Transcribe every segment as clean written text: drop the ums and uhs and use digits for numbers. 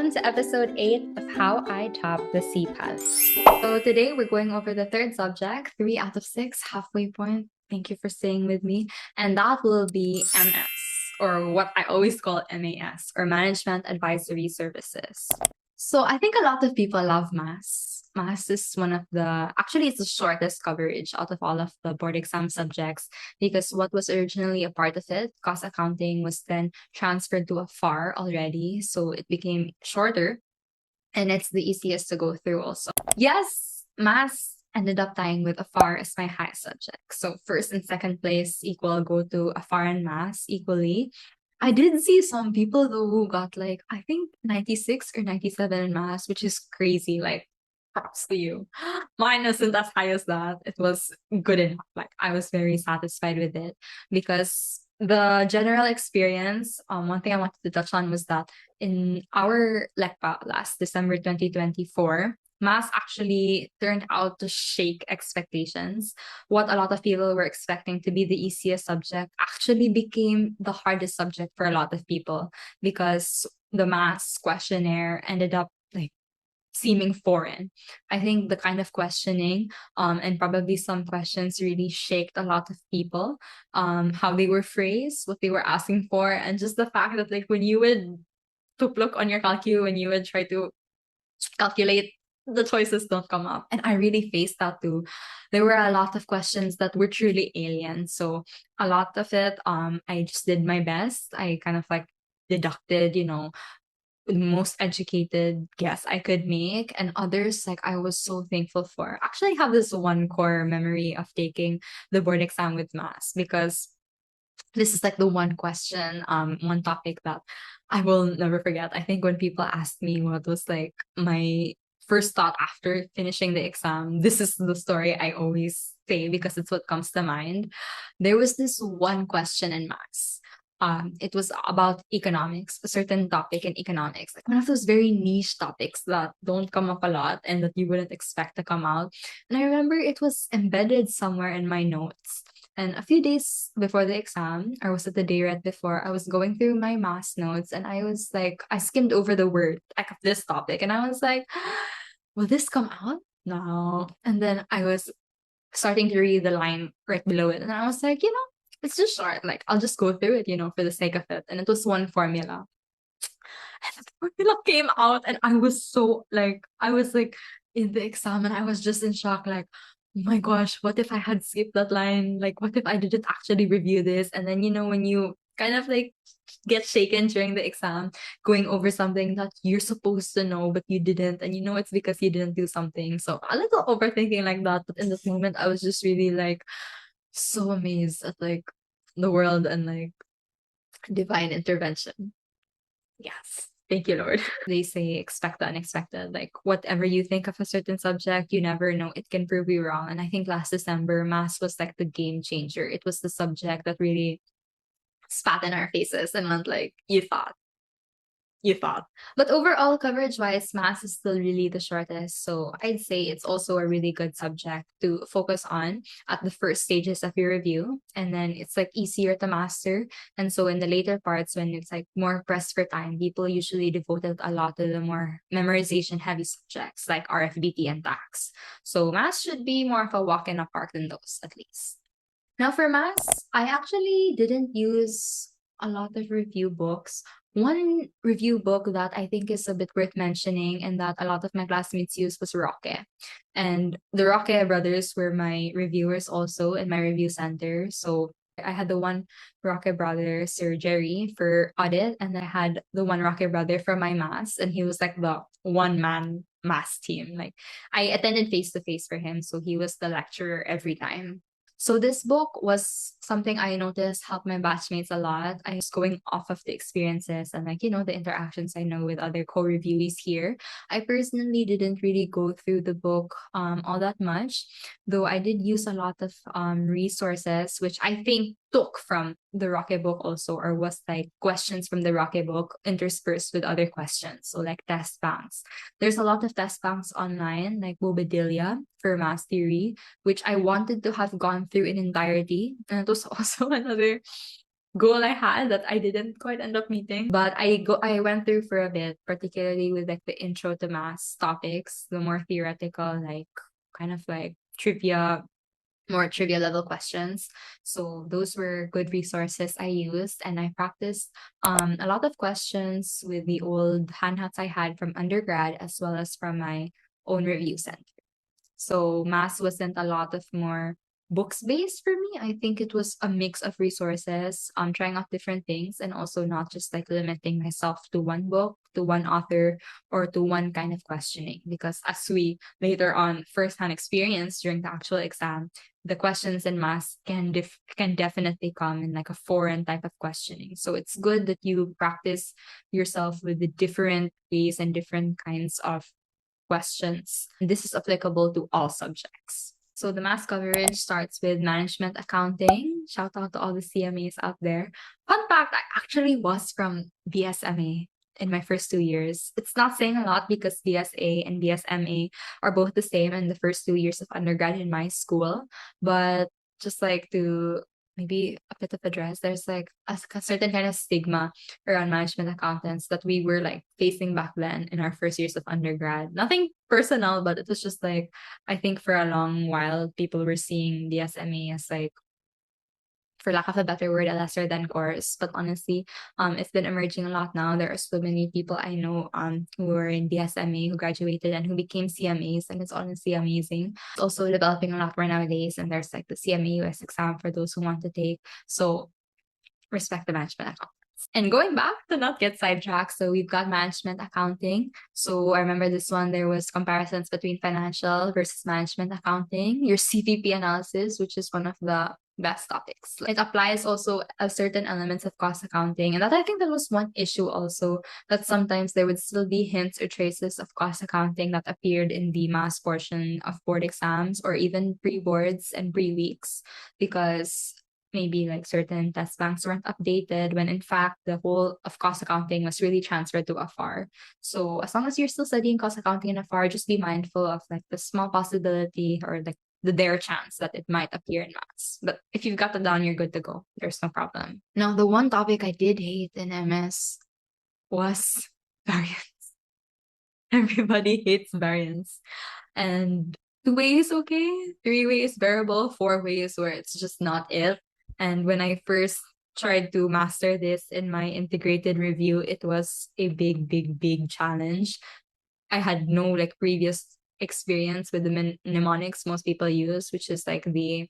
Welcome to episode 8 of How I Topped the CPALE. So today we're going over the third subject, 3 out of 6, halfway point. Thank you for staying with me. And that will be MS, or what I always call MAS, or Management Advisory Services. So I think a lot of people love maths. Maths is actually it's the shortest coverage out of all of the board exam subjects, because what was originally a part of it, cost accounting, was then transferred to a FAR already. So it became shorter and it's the easiest to go through also. Yes, maths ended up tying with a FAR as my highest subject. So first and second place go to a FAR and maths equally. I did see some people though who got like, I think 96 or 97 in maths, which is crazy. Like, props to you. Mine wasn't as high as that. It was good enough. Like, I was very satisfied with it because the general experience, one thing I wanted to touch on was that in our LECPA last December 2024, maths actually turned out to shake expectations. What a lot of people were expecting to be the easiest subject actually became the hardest subject for a lot of people, because the maths questionnaire ended up like seeming foreign. I think the kind of questioning and probably some questions really shaked a lot of people, how they were phrased, what they were asking for, and just the fact that like when you would look on your calculator, when you would try to calculate, the choices don't come up. And I really faced that too. There were a lot of questions that were truly alien. So a lot of it, I just did my best. I kind of like deducted, the most educated guess I could make, and others like I was so thankful for. Actually, I have this one core memory of taking the board exam with maths, because this is like the one question, one topic that I will never forget. I think when people asked me what was like my first thought after finishing the exam, this is the story I always say because it's what comes to mind. There was this one question in maths. It was about economics, a certain topic in economics, like one of those very niche topics that don't come up a lot and that you wouldn't expect to come out. And I remember it was embedded somewhere in my notes. And a few days before the exam, or was it the day right before, I was going through my math notes and I was like, I skimmed over the word like of this topic and I was like, will this come out? No. And then I was starting to read the line right below it. And I was like, it's just short. Like, I'll just go through it, for the sake of it. And it was one formula. And the formula came out, and I was so like, I was like in the exam, and I was just in shock. Like, oh my gosh, what if I had skipped that line? Like, what if I didn't actually review this? And then, when you kind of like get shaken during the exam, going over something that you're supposed to know, but you didn't. And it's because you didn't do something. So a little overthinking like that. But in this moment, I was just really like so amazed at like the world and like divine intervention. Yes. Thank you, Lord. They say expect the unexpected. Like whatever you think of a certain subject, you never know. It can prove you wrong. And I think last December, maths was like the game changer. It was the subject that really spat in our faces and went like, you thought. But overall, coverage wise, maths is still really the shortest. So I'd say it's also a really good subject to focus on at the first stages of your review. And then it's like easier to master. And so in the later parts, when it's like more pressed for time, people usually devoted a lot to the more memorization heavy subjects like RFBT and tax. So maths should be more of a walk in the park than those, at least. Now for maths, I actually didn't use a lot of review books. One review book that I think is a bit worth mentioning and that a lot of my classmates used was Roque. And the Roque brothers were my reviewers also in my review center. So I had the one Roque brother, Sir Jerry, for audit, and I had the one Roque brother for my maths, and he was like the one man maths team. Like I attended face to face for him, so he was the lecturer every time. So this book was something I noticed helped my batchmates a lot. I was going off of the experiences and like, the interactions I know with other co-reviewees here. I personally didn't really go through the book all that much, though I did use a lot of resources, which I think took from the Rocket book also, or was like questions from the Rocket book interspersed with other questions. So like test banks. There's a lot of test banks online, like Bobadilla for math theory, which I wanted to have gone through in entirety. And it was also another goal I had that I didn't quite end up meeting. But I went through for a bit, particularly with like the intro to math topics, the more theoretical, like kind of like more trivia level questions. So those were good resources I used, and I practiced a lot of questions with the old handouts I had from undergrad as well as from my own review center. So math wasn't a lot of more books based for me. I think it was a mix of resources, trying out different things, and also not just like limiting myself to one book, to one author, or to one kind of questioning. Because as we later on firsthand experience during the actual exam, the questions in math can definitely come in like a foreign type of questioning. So it's good that you practice yourself with the different ways and different kinds of questions. This is applicable to all subjects. So the mass coverage starts with management accounting. Shout out to all the CMAs out there. Fun fact, I actually was from BSMA in my first 2 years. It's not saying a lot because BSA and BSMA are both the same in the first 2 years of undergrad in my school. But just like to maybe a bit of address, there's like a certain kind of stigma around management accountants that we were like facing back then in our first years of undergrad. Nothing personal, but it was just like, I think for a long while, people were seeing the SME as like, for lack of a better word, a lesser than course. But honestly, it's been emerging a lot now. There are so many people I know who are in DSMA who graduated and who became CMAs, and it's honestly amazing. It's also developing a lot more nowadays, and there's like the CMA US exam for those who want to take. So respect the management account. And going back to not get sidetracked, so we've got management accounting. So I remember this one, there was comparisons between financial versus management accounting, your CVP analysis, which is one of the best topics. It applies also a certain elements of cost accounting. And that I think that was one issue also, that sometimes there would still be hints or traces of cost accounting that appeared in the mass portion of board exams or even pre-boards and pre-weeks, because maybe like certain test banks weren't updated when in fact the whole of cost accounting was really transferred to AFAR. So as long as you're still studying cost accounting in AFAR, just be mindful of like the small possibility or like the dare chance that it might appear in maths. But if you've got that down, you're good to go. There's no problem. Now, the one topic I did hate in MS was variance. Everybody hates variance. And 2 way is okay, 3 way is bearable, 4 way is where it's just not it. And when I first tried to master this in my integrated review, it was a big, big, big challenge. I had no like previous experience with the mnemonics most people use, which is like the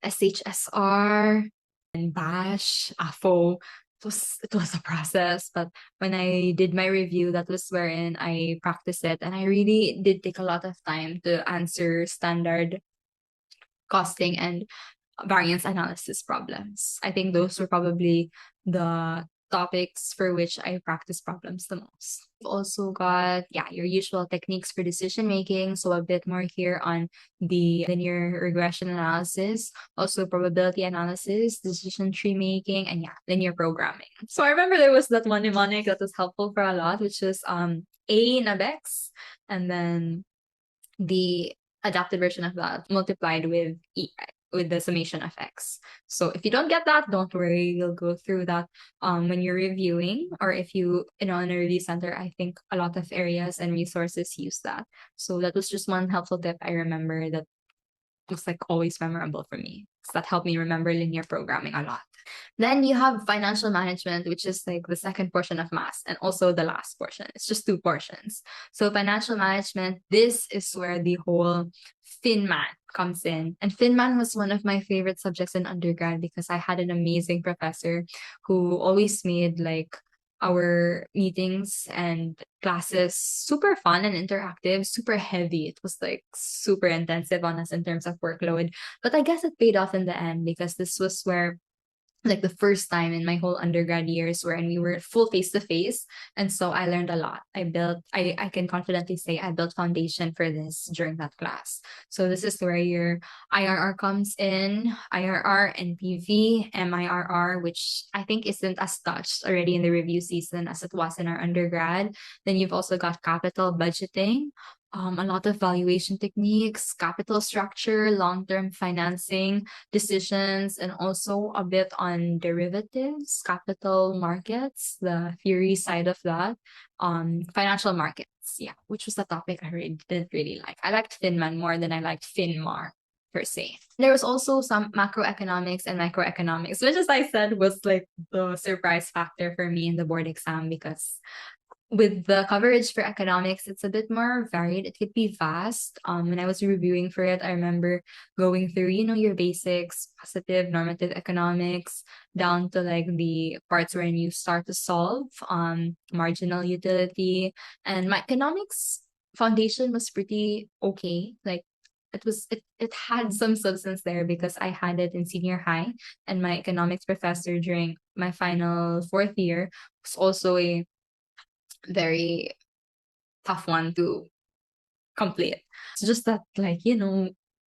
SHSR and Bash, AFO. It was a process, but when I did my review, that was wherein I practiced it, and I really did take a lot of time to answer standard costing and variance analysis problems. I think those were probably the topics for which I practice problems the most. We've also got, yeah, your usual techniques for decision making. So a bit more here on the linear regression analysis, also probability analysis, decision tree making, and yeah, linear programming. So I remember there was that one mnemonic that was helpful for a lot, which was A nab x, and then the adapted version of that multiplied with with the summation of x. So if you don't get that, don't worry. You'll go through that when you're reviewing, or if in a review center, I think a lot of areas and resources use that. So that was just one helpful tip I remember that was like always memorable for me. So that helped me remember linear programming a lot. Then you have financial management, which is like the second portion of math and also the last portion. It's just two portions. So financial management, this is where the whole FinMan comes in. And FinMan was one of my favorite subjects in undergrad because I had an amazing professor who always made like our meetings and classes super fun and interactive, super heavy. It was like super intensive on us in terms of workload. But I guess it paid off in the end because this was where like the first time in my whole undergrad years wherein we were full face to face. And so I learned a lot. I can confidently say I built foundation for this during that class. So this is where your IRR comes in, IRR, NPV, MIRR, which I think isn't as touched already in the review season as it was in our undergrad. Then you've also got capital budgeting, a lot of valuation techniques, capital structure, long-term financing decisions, and also a bit on derivatives, capital markets, the theory side of that, financial markets. Yeah, which was the topic I really didn't really like. I liked Finman more than I liked Finmar per se. There was also some macroeconomics and microeconomics, which, as I said, was like the surprise factor for me in the board exam because with the coverage for economics, it's a bit more varied. It could be vast. When I was reviewing for it, I remember going through, your basics, positive, normative economics, down to like the parts where you start to solve marginal utility. And my economics foundation was pretty okay. Like it had some substance there because I had it in senior high, and my economics professor during my final fourth year was also a very tough one to complete. It's just that, like,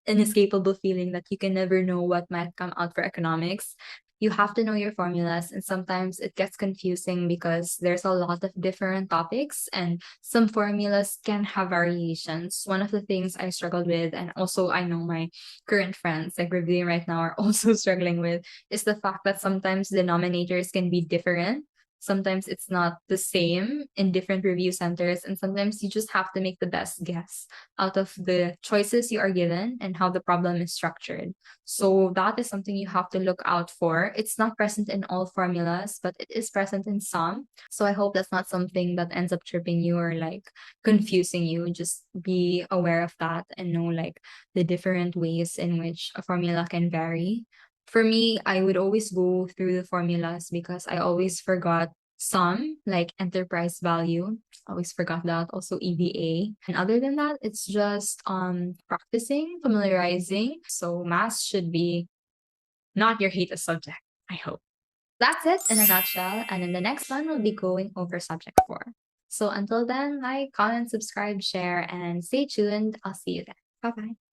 inescapable feeling that you can never know what might come out for economics. You have to know your formulas, and sometimes it gets confusing because there's a lot of different topics, and some formulas can have variations. One of the things I struggled with, and also I know my current friends, like reviewing right now, are also struggling with, is the fact that sometimes denominators can be different. Sometimes it's not the same in different review centers, and sometimes you just have to make the best guess out of the choices you are given and how the problem is structured. So that is something you have to look out for. It's not present in all formulas, but it is present in some. So I hope that's not something that ends up tripping you or like confusing you. Just be aware of that and know like the different ways in which a formula can vary. For me, I would always go through the formulas because I always forgot some, like enterprise value. Always forgot that. Also EVA. And other than that, it's just practicing, familiarizing. So math should be not your hated subject, I hope. That's it in a nutshell. And in the next one, we'll be going over subject 4. So until then, like, comment, subscribe, share, and stay tuned. I'll see you then. Bye bye.